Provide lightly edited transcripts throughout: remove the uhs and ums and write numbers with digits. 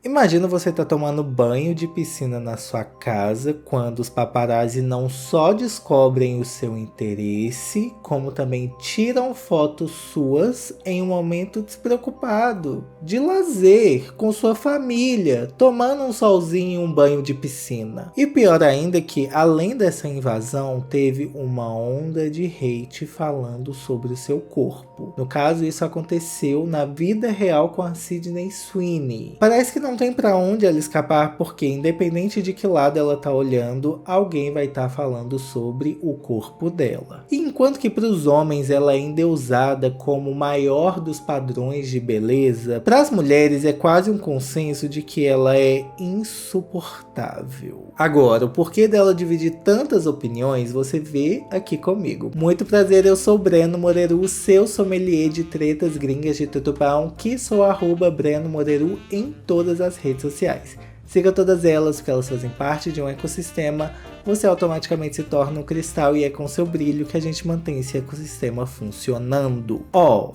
Imagina você tá tomando banho de piscina na sua casa quando os paparazzi não só descobrem o seu interesse, como também tiram fotos suas em um momento despreocupado, de lazer, com sua família, tomando um solzinho e um banho de piscina. E pior ainda que, além dessa invasão, teve uma onda de hate falando sobre o seu corpo. No caso, isso aconteceu na vida real com a Sydney Sweeney. Parece que não tem pra onde ela escapar, porque independente de que lado ela tá olhando, alguém vai estar falando sobre o corpo dela. E enquanto que pros homens ela é endeusada como o maior dos padrões de beleza, pras mulheres é quase um consenso de que ela é insuportável. Agora, o porquê dela dividir tantas opiniões, você vê aqui comigo. Muito prazer, eu sou Breno Moreru, seu sommelier de tretas gringas de Tutupão, que sou @Breno Moreru em todas as redes sociais. Siga todas elas, porque elas fazem parte de um ecossistema. Você automaticamente se torna um cristal e é com seu brilho que a gente mantém esse ecossistema funcionando.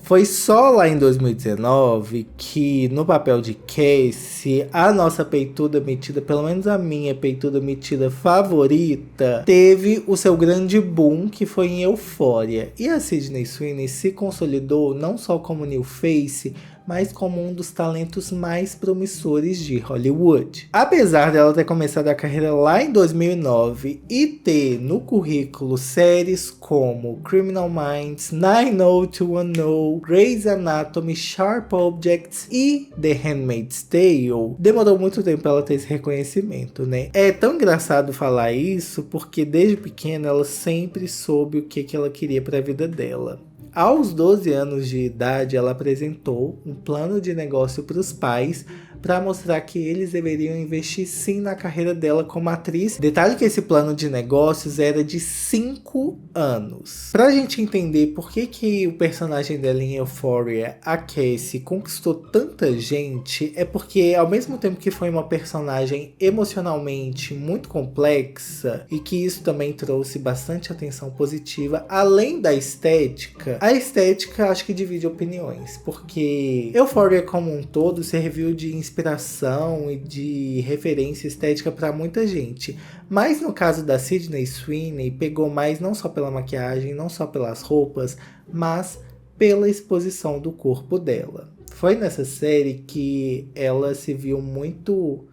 Foi só lá em 2019 que no papel de Cassie, a nossa peituda metida, pelo menos a minha peituda metida favorita, teve o seu grande boom, que foi em Euphoria. E a Sydney Sweeney se consolidou não só como new face, mas como um dos talentos mais promissores de Hollywood. Apesar dela ter começado a carreira lá em 2009 e ter no currículo séries como Criminal Minds, 90210, Grey's Anatomy, Sharp Objects e The Handmaid's Tale, demorou muito tempo para ela ter esse reconhecimento, né? É tão engraçado falar isso porque desde pequena ela sempre soube o que ela queria para a vida dela. Aos 12 anos de idade, ela apresentou um plano de negócio para os pais para mostrar que eles deveriam investir sim na carreira dela como atriz. Detalhe que esse plano de negócios era de 5 anos. Pra gente entender por que o personagem dela em Euphoria, a Cassie, conquistou tanta gente, é porque ao mesmo tempo que foi uma personagem emocionalmente muito complexa e que isso também trouxe bastante atenção positiva, além da estética, a estética acho que divide opiniões, porque Euphoria como um todo serviu de inspiração e de referência estética para muita gente. Mas no caso da Sydney Sweeney, pegou mais não só pela maquiagem, não só pelas roupas, mas pela exposição do corpo dela. Foi nessa série que ela se viu muito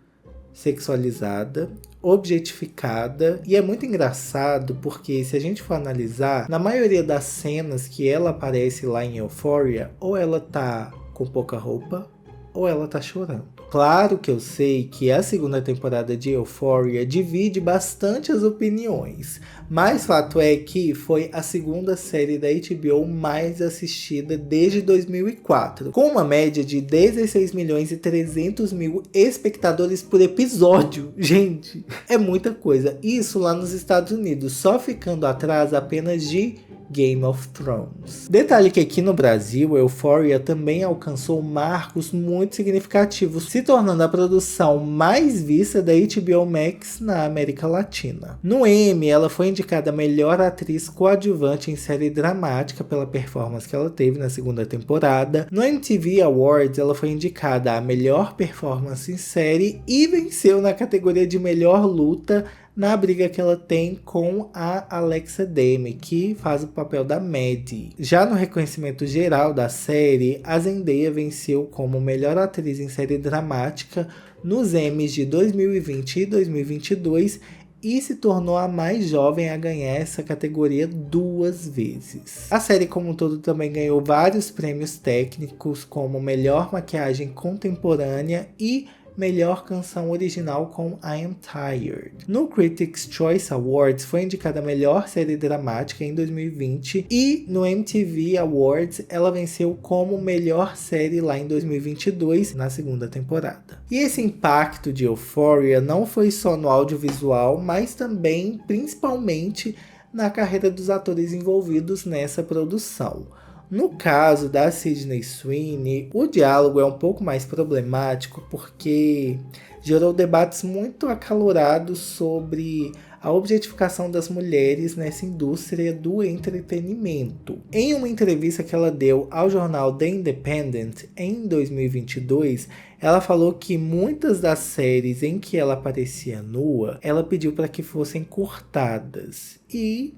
sexualizada, objetificada, e é muito engraçado porque se a gente for analisar, na maioria das cenas que ela aparece lá em Euphoria, ou ela tá com pouca roupa, ou ela tá chorando. Claro que eu sei que a segunda temporada de Euphoria divide bastante as opiniões, mas fato é que foi a segunda série da HBO mais assistida desde 2004, com uma média de 16.300.000 espectadores por episódio. Gente, é muita coisa. Isso lá nos Estados Unidos, só ficando atrás apenas de Game of Thrones. Detalhe que aqui no Brasil, Euphoria também alcançou marcos muito significativos, se tornando a produção mais vista da HBO Max na América Latina. No Emmy, ela foi indicada a melhor atriz coadjuvante em série dramática pela performance que ela teve na segunda temporada. No MTV Awards, ela foi indicada a melhor performance em série e venceu na categoria de melhor luta na briga que ela tem com a Alexa Demi, que faz o papel da Maddie. Já no reconhecimento geral da série, a Zendaya venceu como melhor atriz em série dramática nos Emmys de 2020 e 2022 e se tornou a mais jovem a ganhar essa categoria 2 vezes. A série como um todo também ganhou vários prêmios técnicos, como melhor maquiagem contemporânea e melhor canção original com I Am Tired. No Critics' Choice Awards foi indicada a melhor série dramática em 2020 e no MTV Awards ela venceu como melhor série lá em 2022 na segunda temporada. E esse impacto de Euphoria não foi só no audiovisual, mas também principalmente na carreira dos atores envolvidos nessa produção. No caso da Sydney Sweeney, o diálogo é um pouco mais problemático porque gerou debates muito acalorados sobre a objetificação das mulheres nessa indústria do entretenimento. Em uma entrevista que ela deu ao jornal The Independent em 2022, ela falou que muitas das séries em que ela aparecia nua, ela pediu para que fossem cortadas. E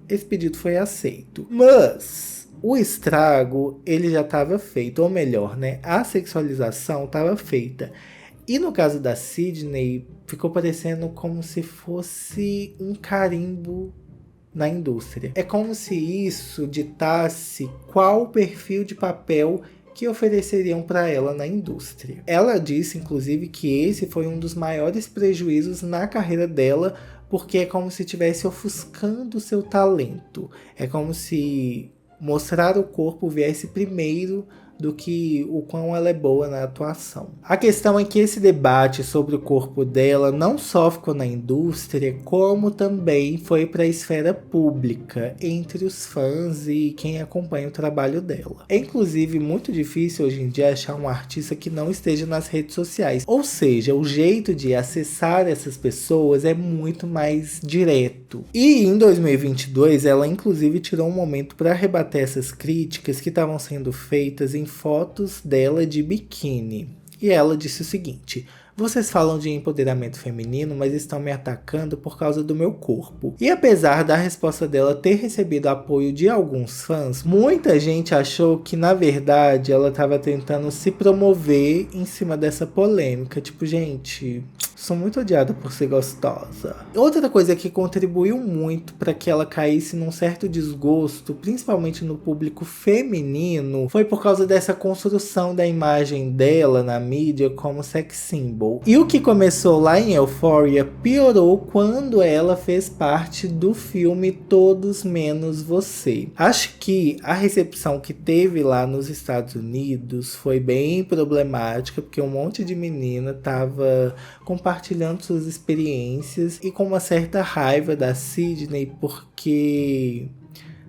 esse pedido foi aceito. Mas o estrago, ele já estava feito, ou melhor, né? A sexualização estava feita. E no caso da Sydney, ficou parecendo como se fosse um carimbo na indústria. É como se isso ditasse qual o perfil de papel que ofereceriam para ela na indústria. Ela disse, inclusive, que esse foi um dos maiores prejuízos na carreira dela, porque é como se estivesse ofuscando o seu talento. É como se mostrar o corpo viesse primeiro do que o quão ela é boa na atuação. A questão é que esse debate sobre o corpo dela não só ficou na indústria, como também foi para a esfera pública, entre os fãs e quem acompanha o trabalho dela. É inclusive muito difícil hoje em dia achar um artista que não esteja nas redes sociais. Ou seja, o jeito de acessar essas pessoas é muito mais direto. E em 2022, ela inclusive tirou um momento para rebater essas críticas que estavam sendo feitas em fotos dela de biquíni. E ela disse o seguinte: vocês falam de empoderamento feminino, mas estão me atacando por causa do meu corpo. E apesar da resposta dela ter recebido apoio de alguns fãs, muita gente achou que, na verdade, ela estava tentando se promover em cima dessa polêmica. Tipo, gente, sou muito odiada por ser gostosa. Outra coisa que contribuiu muito para que ela caísse num certo desgosto, principalmente no público feminino, foi por causa dessa construção da imagem dela na mídia como sex symbol. E o que começou lá em Euphoria piorou quando ela fez parte do filme Todos Menos Você. Acho que a recepção que teve lá nos Estados Unidos foi bem problemática, porque um monte de menina tava compartilhando suas experiências e com uma certa raiva da Sydney, porque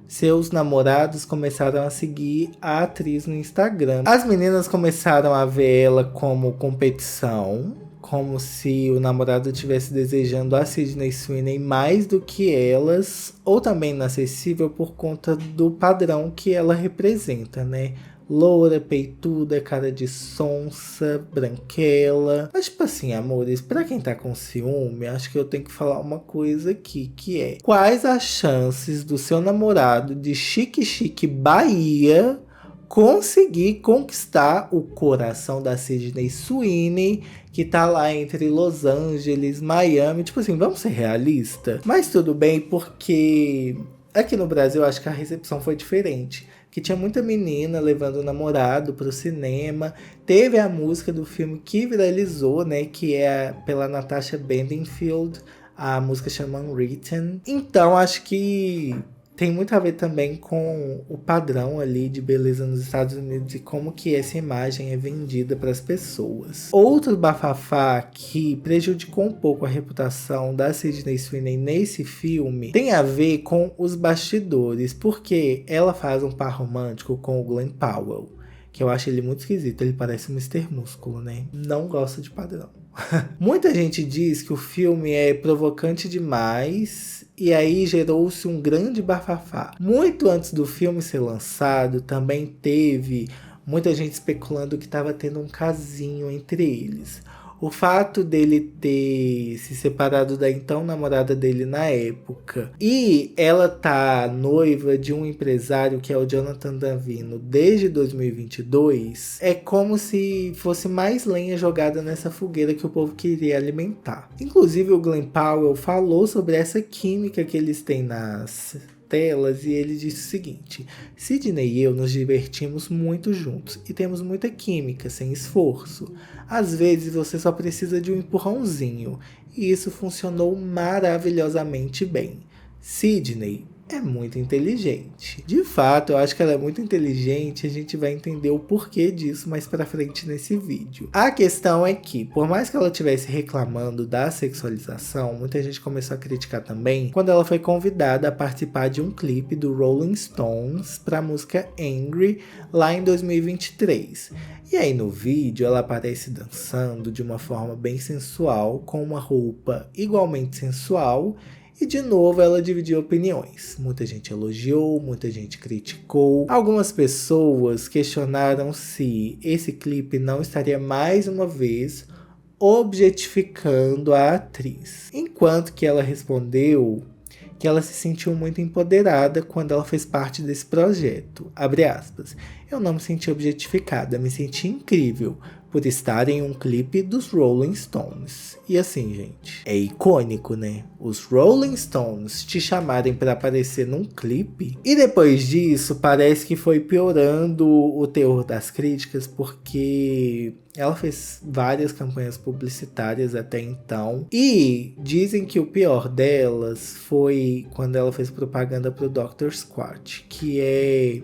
seus namorados começaram a seguir a atriz no Instagram. As meninas começaram a ver ela como competição, como se o namorado estivesse desejando a Sydney Sweeney mais do que elas, ou também inacessível por conta do padrão que ela representa, né? Loura, peituda, cara de sonsa, branquela. Mas tipo assim, amores, pra quem tá com ciúme, acho que eu tenho que falar uma coisa aqui, que é: quais as chances do seu namorado de chique Bahia conseguir conquistar o coração da Sydney Sweeney, que tá lá entre Los Angeles, Miami? Tipo assim, vamos ser realistas? Mas tudo bem, porque aqui no Brasil acho que a recepção foi diferente. Que tinha muita menina levando o namorado pro cinema. Teve a música do filme que viralizou, né? Que é pela Natasha Bedingfield. A música chama Unwritten. Então, acho que tem muito a ver também com o padrão ali de beleza nos Estados Unidos e como que essa imagem é vendida para as pessoas. Outro bafafá que prejudicou um pouco a reputação da Sydney Sweeney nesse filme tem a ver com os bastidores, porque ela faz um par romântico com o Glen Powell, que eu acho ele muito esquisito, ele parece um Mr. Músculo, né? Não gosto de padrão. Muita gente diz que o filme é provocante demais, e aí gerou-se um grande bafafá. Muito antes do filme ser lançado, também teve muita gente especulando que estava tendo um casinho entre eles. O fato dele ter se separado da então namorada dele na época e ela tá noiva de um empresário que é o Jonathan Davino desde 2022 é como se fosse mais lenha jogada nessa fogueira que o povo queria alimentar. Inclusive o Glen Powell falou sobre essa química que eles têm nas telas e ele disse o seguinte: Sydney e eu nos divertimos muito juntos e temos muita química sem esforço. Às vezes você só precisa de um empurrãozinho e isso funcionou maravilhosamente bem. Sydney, é muito inteligente. De fato, eu acho que ela é muito inteligente, a gente vai entender o porquê disso mais pra frente nesse vídeo. A questão é que, por mais que ela estivesse reclamando da sexualização, muita gente começou a criticar também quando ela foi convidada a participar de um clipe do Rolling Stones pra música Angry, lá em 2023. E aí no vídeo ela aparece dançando de uma forma bem sensual, com uma roupa igualmente sensual. E de novo ela dividiu opiniões. Muita gente elogiou, muita gente criticou. Algumas pessoas questionaram se esse clipe não estaria mais uma vez objetificando a atriz. Enquanto que ela respondeu que ela se sentiu muito empoderada quando ela fez parte desse projeto. Abre aspas. Eu não me senti objetificada, me senti incrível por estar em um clipe dos Rolling Stones. E assim, gente, é icônico, né? Os Rolling Stones te chamarem para aparecer num clipe. E depois disso, parece que foi piorando o teor das críticas, porque ela fez várias campanhas publicitárias até então. E dizem que o pior delas foi quando ela fez propaganda pro Dr. Squatch, que é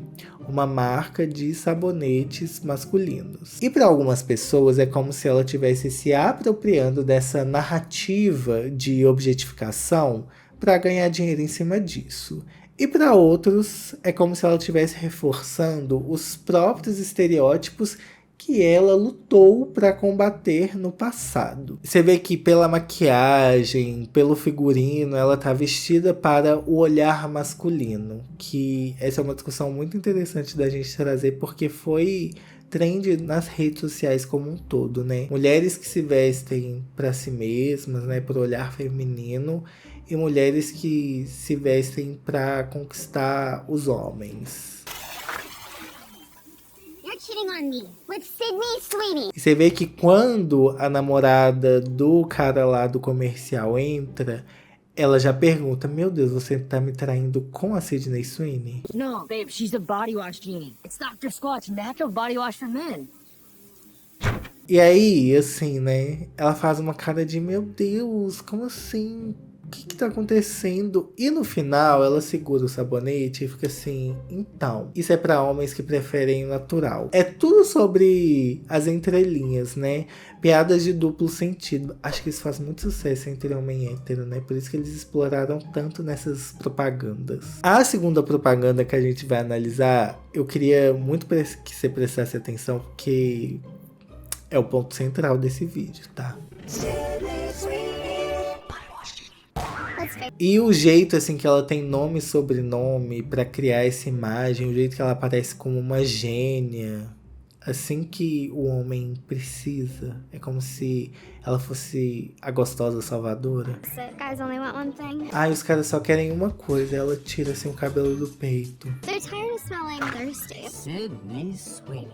uma marca de sabonetes masculinos. E para algumas pessoas é como se ela estivesse se apropriando dessa narrativa de objetificação para ganhar dinheiro em cima disso. E para outros é como se ela estivesse reforçando os próprios estereótipos que ela lutou para combater no passado. Você vê que pela maquiagem, pelo figurino, ela tá vestida para o olhar masculino, que essa é uma discussão muito interessante da gente trazer, porque foi trend nas redes sociais como um todo, né? Mulheres que se vestem para si mesmas, né, para o olhar feminino, e mulheres que se vestem para conquistar os homens. E você vê que quando a namorada do cara lá do comercial entra, ela já pergunta: meu Deus, você tá me traindo com a Sydney Sweeney? No, babe, she's a body wash genie. It's Dr. Squatch, natural body wash for men. E aí, assim, né, ela faz uma cara de: meu Deus, como assim? O que tá acontecendo? E no final ela segura o sabonete e fica assim: então, isso é pra homens que preferem o natural. É tudo sobre as entrelinhas, né? Piadas de duplo sentido. Acho que isso faz muito sucesso entre homem e hétero, né? Por isso que eles exploraram tanto nessas propagandas. A segunda propaganda que a gente vai analisar, eu queria muito que você prestasse atenção, porque é o ponto central desse vídeo, tá? E o jeito assim que ela tem nome e sobrenome pra criar essa imagem, o jeito que ela aparece como uma gênia, assim que o homem precisa, é como se ela fosse a gostosa salvadora. Guys only want one thing. Ai, os caras só querem uma coisa, ela tira assim o cabelo do peito. They're tired of smelling thirsty. Sydney Sweeney.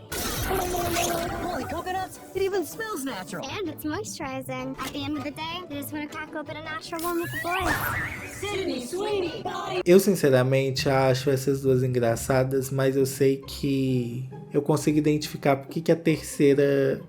Holy coconuts! It even smells natural. And it's moisturizing. At the end of the day, they just want to crack open a natural one with the boys. Sydney Sweeney! Eu sinceramente acho essas duas engraçadas, mas eu sei que eu consigo identificar porque que a terceira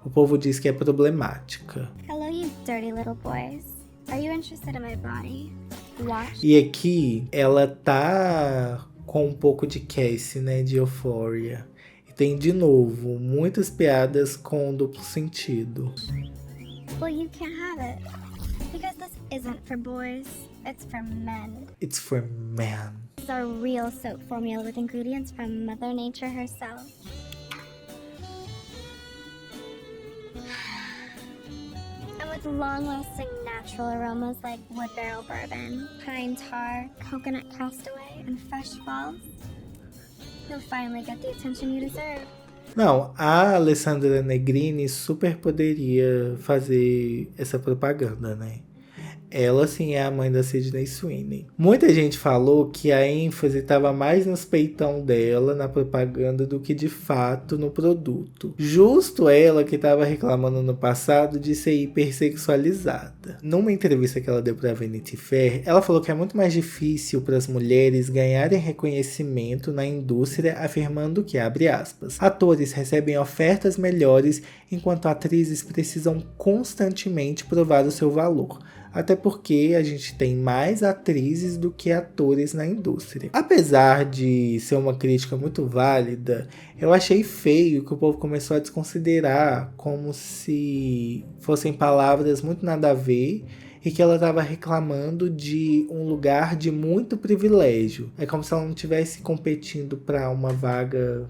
o povo diz que é problemática. Hello, you dirty little boys. Are you interested in my body? Watch. E aqui ela tá com um pouco de Cassie, né, de Euphoria. E tem de novo muitas piadas com duplo sentido. Well, you can't have it. Because this isn't for boys, it's for men. It's for men. This is our real soap formula with ingredients from Mother Nature herself. And with long-lasting natural aromas like wood barrel bourbon, pine tar, coconut castaway, and fresh falls, you'll finally get the attention you deserve. Não, a Alessandra Negrini super poderia fazer essa propaganda, né? Ela sim é a mãe da Sydney Sweeney. Muita gente falou que a ênfase estava mais nos peitão dela na propaganda do que de fato no produto. Justo ela que estava reclamando no passado de ser hipersexualizada. Numa entrevista que ela deu para a Vanity Fair, ela falou que é muito mais difícil para as mulheres ganharem reconhecimento na indústria, afirmando que, abre aspas, atores recebem ofertas melhores enquanto atrizes precisam constantemente provar o seu valor. Até porque a gente tem mais atrizes do que atores na indústria. Apesar de ser uma crítica muito válida, eu achei feio que o povo começou a desconsiderar como se fossem palavras muito nada a ver e que ela estava reclamando de um lugar de muito privilégio. É como se ela não estivesse competindo para uma vaga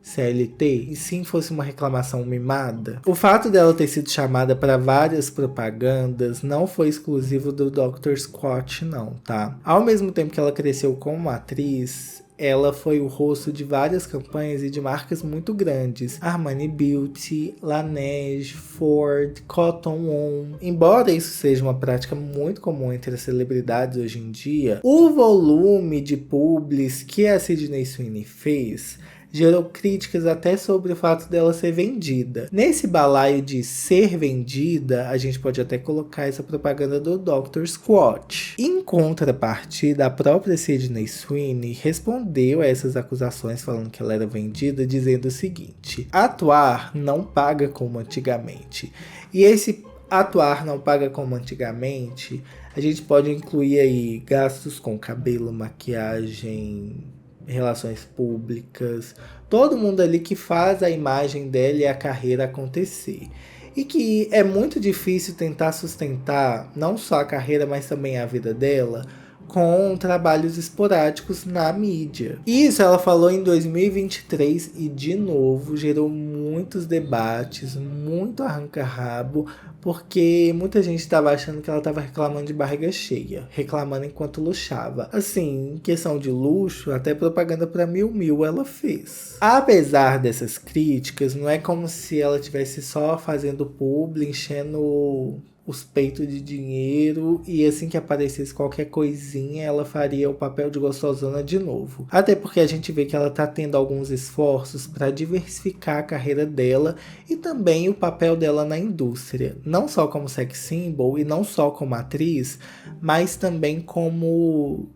CLT, e sim fosse uma reclamação mimada. O fato dela ter sido chamada para várias propagandas não foi exclusivo do Dr. Squatch não, tá? Ao mesmo tempo que ela cresceu como atriz, ela foi o rosto de várias campanhas e de marcas muito grandes. Armani Beauty, Laneige, Ford, Cotton On. Embora isso seja uma prática muito comum entre as celebridades hoje em dia, o volume de publis que a Sydney Sweeney fez gerou críticas até sobre o fato dela ser vendida. Nesse balaio de ser vendida, a gente pode até colocar essa propaganda do Dr. Squatch. Em contrapartida, a própria Sydney Sweeney respondeu a essas acusações falando que ela era vendida, dizendo o seguinte: atuar não paga como antigamente. E esse atuar não paga como antigamente, a gente pode incluir aí gastos com cabelo, maquiagem, relações públicas, todo mundo ali que faz a imagem dela e a carreira acontecer. E que é muito difícil tentar sustentar não só a carreira, mas também a vida dela com trabalhos esporádicos na mídia. Isso ela falou em 2023 e de novo gerou muitos debates, muito arranca-rabo, porque muita gente estava achando que ela estava reclamando de barriga cheia, reclamando enquanto luxava. Assim, em questão de luxo, até propaganda para Miu Miu ela fez. Apesar dessas críticas, não é como se ela tivesse só fazendo publi, enchendo os peitos de dinheiro, e assim que aparecesse qualquer coisinha, ela faria o papel de gostosona de novo. Até porque a gente vê que ela tá tendo alguns esforços para diversificar a carreira dela e também o papel dela na indústria. Não só como sex symbol e não só como atriz, mas também como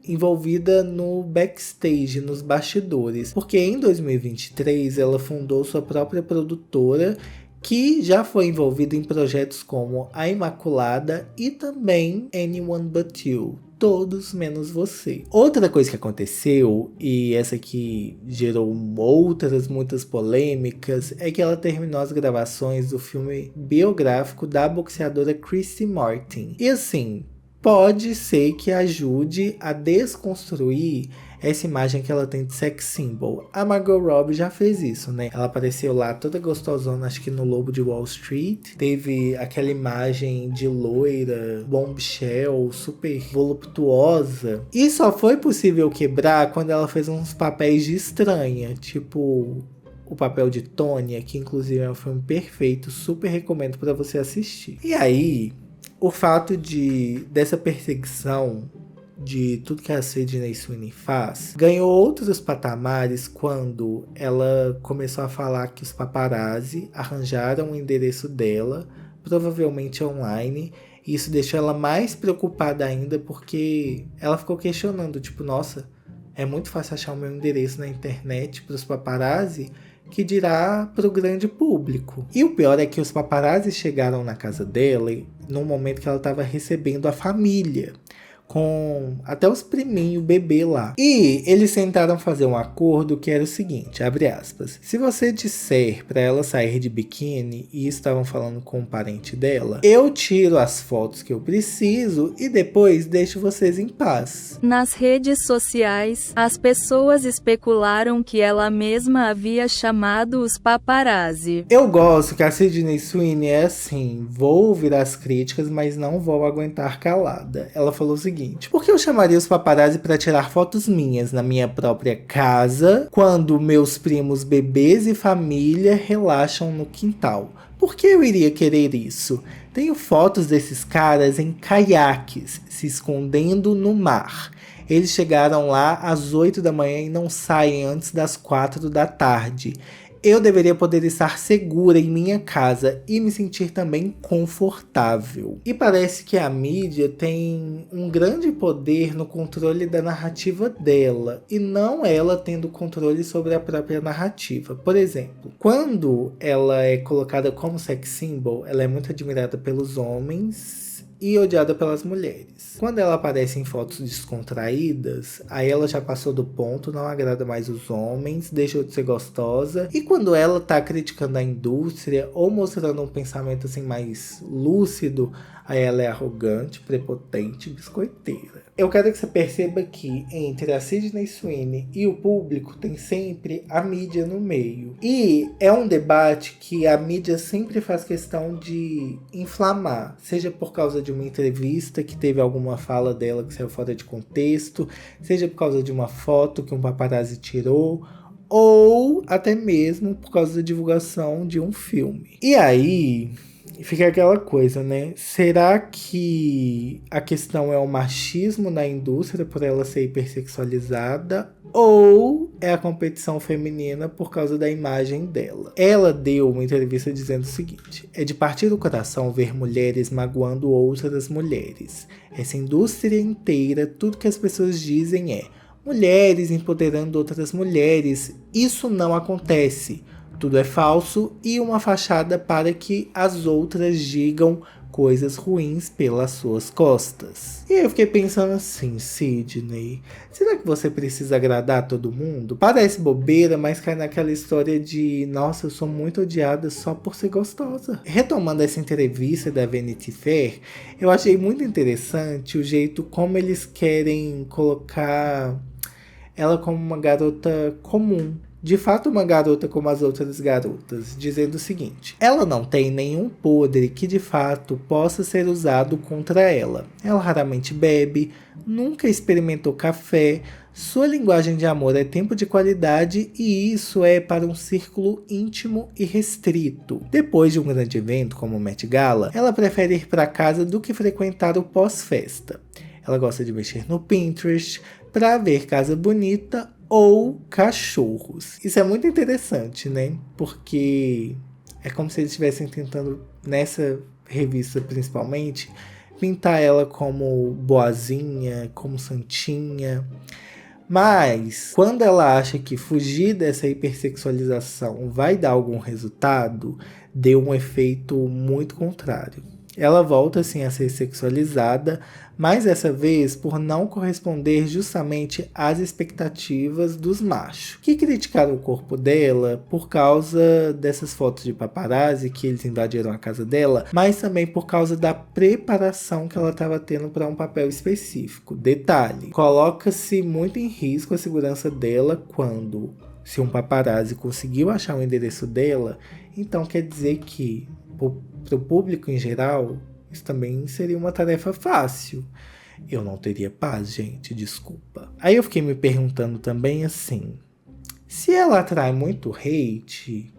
envolvida no backstage, nos bastidores. Porque em 2023 ela fundou sua própria produtora, que já foi envolvida em projetos como A Imaculada e também Anyone But You, Todos Menos Você. Outra coisa que aconteceu, e essa aqui gerou outras muitas polêmicas, é que ela terminou as gravações do filme biográfico da boxeadora Christy Martin. E assim, pode ser que ajude a desconstruir essa imagem que ela tem de sex symbol. A Margot Robbie já fez isso, né? Ela apareceu lá toda gostosona, acho que no Lobo de Wall Street. Teve aquela imagem de loira, bombshell, super voluptuosa. E só foi possível quebrar quando ela fez uns papéis de estranha, tipo o papel de Tônia, que inclusive é um filme perfeito, super recomendo para você assistir. E aí, o fato dessa perseguição de tudo que a Sydney Sweeney faz, ganhou outros patamares quando ela começou a falar que os paparazzi arranjaram o endereço dela, provavelmente online, e isso deixou ela mais preocupada ainda, porque ela ficou questionando, tipo, nossa, é muito fácil achar o meu endereço na internet para os paparazzi, que dirá para o grande público. E o pior é que os paparazzi chegaram na casa dela no momento que ela estava recebendo a família, com até os priminhos, bebê lá. E eles tentaram fazer um acordo que era o seguinte, abre aspas: se você disser pra ela sair de biquíni, e estavam falando com um parente dela, eu tiro as fotos que eu preciso e depois deixo vocês em paz. Nas redes sociais, as pessoas especularam que ela mesma havia chamado os paparazzi. Eu gosto que a Sydney Sweeney é assim, vou ouvir as críticas, mas não vou aguentar calada. Ela falou o seguinte: por que eu chamaria os paparazzi para tirar fotos minhas na minha própria casa, quando meus primos bebês e família relaxam no quintal? Por que eu iria querer isso? Tenho fotos desses caras em caiaques, se escondendo no mar. Eles chegaram lá às 8 da manhã e não saem antes das 4 da tarde. Eu deveria poder estar segura em minha casa e me sentir também confortável. E parece que a mídia tem um grande poder no controle da narrativa dela, e não ela tendo controle sobre a própria narrativa. Por exemplo, quando ela é colocada como sex symbol, ela é muito admirada pelos homens e odiada pelas mulheres. Quando ela aparece em fotos descontraídas, aí ela já passou do ponto, não agrada mais os homens, deixou de ser gostosa. E quando ela tá criticando a indústria ou mostrando um pensamento assim mais lúcido, aí ela é arrogante, prepotente, biscoiteira. Eu quero que você perceba que entre a Sydney Sweeney e o público tem sempre a mídia no meio. E é um debate que a mídia sempre faz questão de inflamar, seja por causa de uma entrevista que teve alguma fala dela que saiu fora de contexto, seja por causa de uma foto que um paparazzi tirou, ou até mesmo por causa da divulgação de um filme. E aí fica aquela coisa, né? Será que a questão é o machismo na indústria por ela ser hipersexualizada? Ou é a competição feminina por causa da imagem dela? Ela deu uma entrevista dizendo o seguinte: é de partir do coração ver mulheres magoando outras mulheres. Essa indústria inteira, tudo que as pessoas dizem é mulheres empoderando outras mulheres. Isso não acontece. Tudo é falso e uma fachada para que as outras digam coisas ruins pelas suas costas. E eu fiquei pensando assim, Sydney, será que você precisa agradar todo mundo? Parece bobeira, mas cai naquela história de nossa, eu sou muito odiada só por ser gostosa. Retomando essa entrevista da Vanity Fair, eu achei muito interessante o jeito como eles querem colocar ela como uma garota comum. De fato, uma garota como as outras garotas, dizendo o seguinte: ela não tem nenhum podre que de fato possa ser usado contra ela. Ela raramente bebe, nunca experimentou café, sua linguagem de amor é tempo de qualidade e isso é para um círculo íntimo e restrito. Depois de um grande evento como o Met Gala, ela prefere ir para casa do que frequentar o pós-festa. Ela gosta de mexer no Pinterest para ver casa bonita ou cachorros. Isso é muito interessante, né? Porque é como se eles estivessem tentando, nessa revista principalmente, pintar ela como boazinha, como santinha. Mas, quando ela acha que fugir dessa hipersexualização vai dar algum resultado, deu um efeito muito contrário. Ela volta assim a ser sexualizada, mas dessa vez por não corresponder justamente às expectativas dos machos, que criticaram o corpo dela por causa dessas fotos de paparazzi que eles invadiram a casa dela, mas também por causa da preparação que ela estava tendo para um papel específico. Detalhe, coloca-se muito em risco a segurança dela quando, se um paparazzi conseguiu achar o endereço dela, então quer dizer que para o público em geral, isso também seria uma tarefa fácil. Eu não teria paz, gente, desculpa. Aí eu fiquei me perguntando também assim, se ela atrai muito hate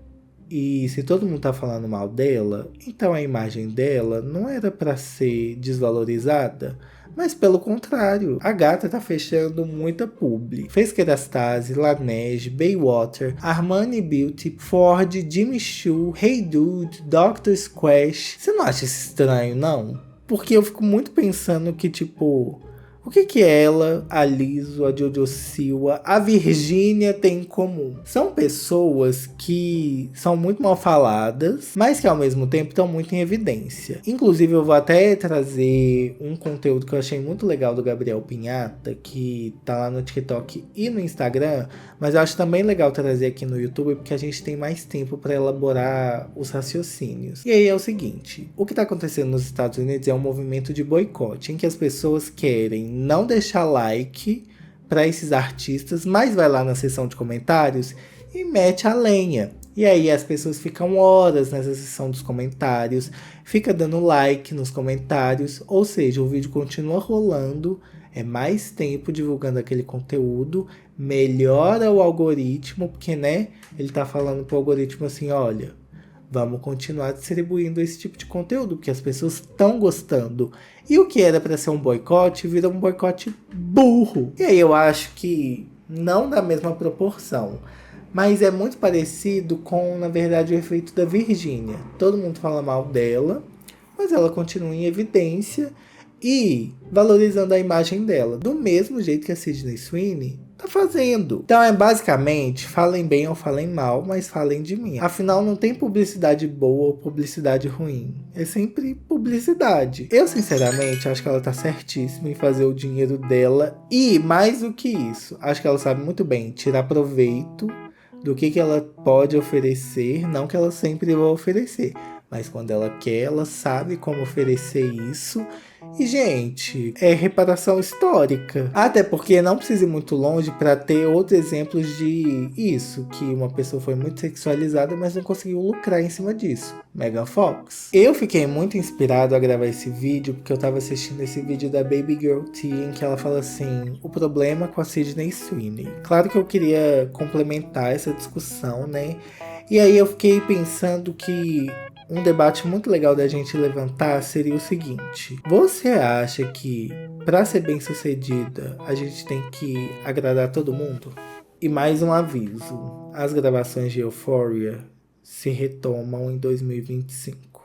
e se todo mundo tá falando mal dela, então a imagem dela não era para ser desvalorizada? Mas pelo contrário, a gata tá fechando muita publi. Fez Kerastase, Laneige, Bayswater, Armani Beauty, Ford, Jimmy Choo, Hey Dude, Dr. Squash. Você não acha isso estranho, não? Porque eu fico muito pensando que, tipo, o que ela, a Liso, a Jojo Siwa, a Virgínia tem em comum? São pessoas que são muito mal faladas, mas que ao mesmo tempo estão muito em evidência. Inclusive eu vou até trazer um conteúdo que eu achei muito legal do Gabriel Pinhata, que tá lá no TikTok e no Instagram, mas eu acho também legal trazer aqui no YouTube, porque a gente tem mais tempo para elaborar os raciocínios. E aí é o seguinte, o que tá acontecendo nos Estados Unidos é um movimento de boicote, em que as pessoas querem não deixar like para esses artistas, mas vai lá na seção de comentários e mete a lenha. E aí as pessoas ficam horas nessa seção dos comentários, fica dando like nos comentários, ou seja, o vídeo continua rolando, é mais tempo divulgando aquele conteúdo, melhora o algoritmo, porque, né, ele tá falando pro algoritmo assim, olha, vamos continuar distribuindo esse tipo de conteúdo, porque as pessoas estão gostando. E o que era para ser um boicote, vira um boicote burro. E aí eu acho que não da mesma proporção, mas é muito parecido com, na verdade, o efeito da Virgínia. Todo mundo fala mal dela, mas ela continua em evidência e valorizando a imagem dela. Do mesmo jeito que a Sydney Sweeney tá fazendo. Então é basicamente, falem bem ou falem mal, mas falem de mim. Afinal, não tem publicidade boa ou publicidade ruim. É sempre publicidade. Eu, sinceramente, acho que ela tá certíssima em fazer o dinheiro dela. E, mais do que isso, acho que ela sabe muito bem tirar proveito do que ela pode oferecer. Não que ela sempre vai oferecer, mas quando ela quer, ela sabe como oferecer isso. E, gente, é reparação histórica. Até porque não precisa ir muito longe para ter outros exemplos de isso. Que uma pessoa foi muito sexualizada, mas não conseguiu lucrar em cima disso. Megan Fox. Eu fiquei muito inspirado a gravar esse vídeo porque eu tava assistindo esse vídeo da Baby Girl T, em que ela fala assim, o problema com a Sydney Sweeney. Claro que eu queria complementar essa discussão, né? E aí eu fiquei pensando que um debate muito legal da gente levantar seria o seguinte: você acha que para ser bem sucedida a gente tem que agradar todo mundo? E mais um aviso: as gravações de Euphoria se retomam em 2025.